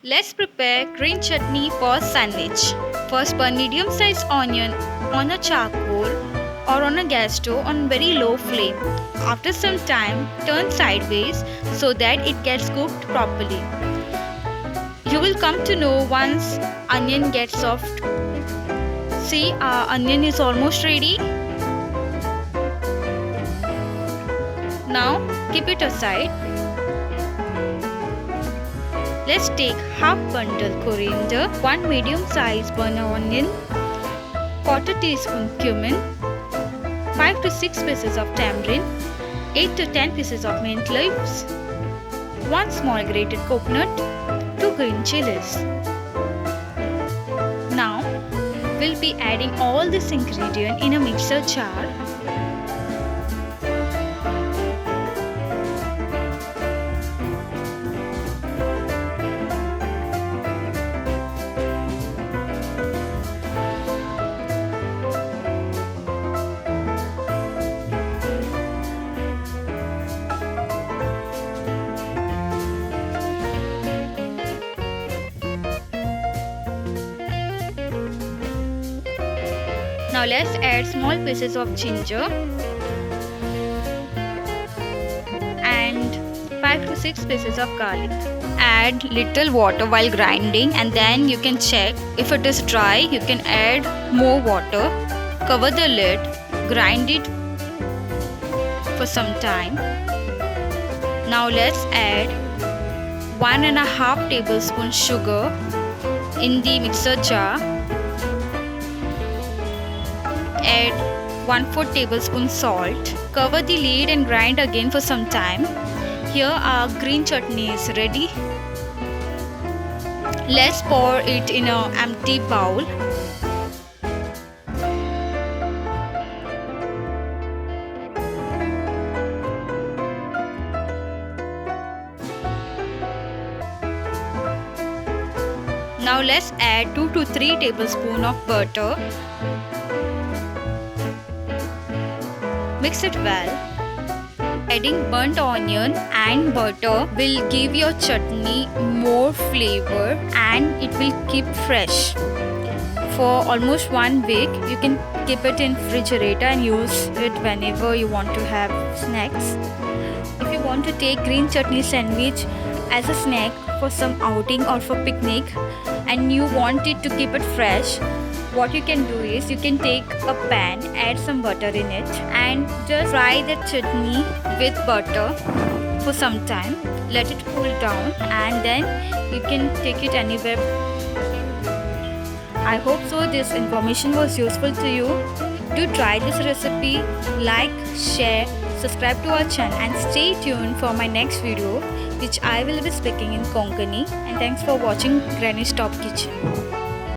Let's prepare green chutney for sandwich. First, burn medium-sized onion on a charcoal or on a gas stove on very low flame. After some time, turn sideways so that it gets cooked properly. You will come to know once onion gets soft. See, our onion is almost ready. Now, keep it aside. Let's take half bundle coriander, 1 medium-sized burner onion, quarter teaspoon cumin, 5 to 6 pieces of tamarind, 8 to 10 pieces of mint leaves, 1 small grated coconut, 2 green chilies. Now, we'll be adding all this ingredient in a mixer jar. Now let's add small pieces of ginger and 5 to 6 pieces of garlic. Add little water while grinding and then you can check if it is dry. You can add more water. Cover the lid. Grind it for some time. Now let's add 1.5 tablespoon sugar in the mixer jar. Add 1/4 tablespoon salt. Cover the lid and grind again for some time. Here our green chutney is ready. Let's pour it in an empty bowl. Now let's add 2 to 3 tablespoons of butter. Mix it well. Adding burnt onion and butter will give your chutney more flavor and it will keep fresh. For almost 1 week, you can keep it in refrigerator and use it whenever you want to have snacks. If you want to take green chutney sandwich as a snack for some outing or for picnic and you want it to keep it fresh, what you can do is you can take a pan, add some butter in it and just fry the chutney with butter for some time. Let it cool down and then you can take it anywhere. I hope so this information was useful to you. Do try this recipe, like, share, subscribe to our channel and stay tuned for my next video which I will be speaking in Konkani. And thanks for watching Granny's Top Kitchen.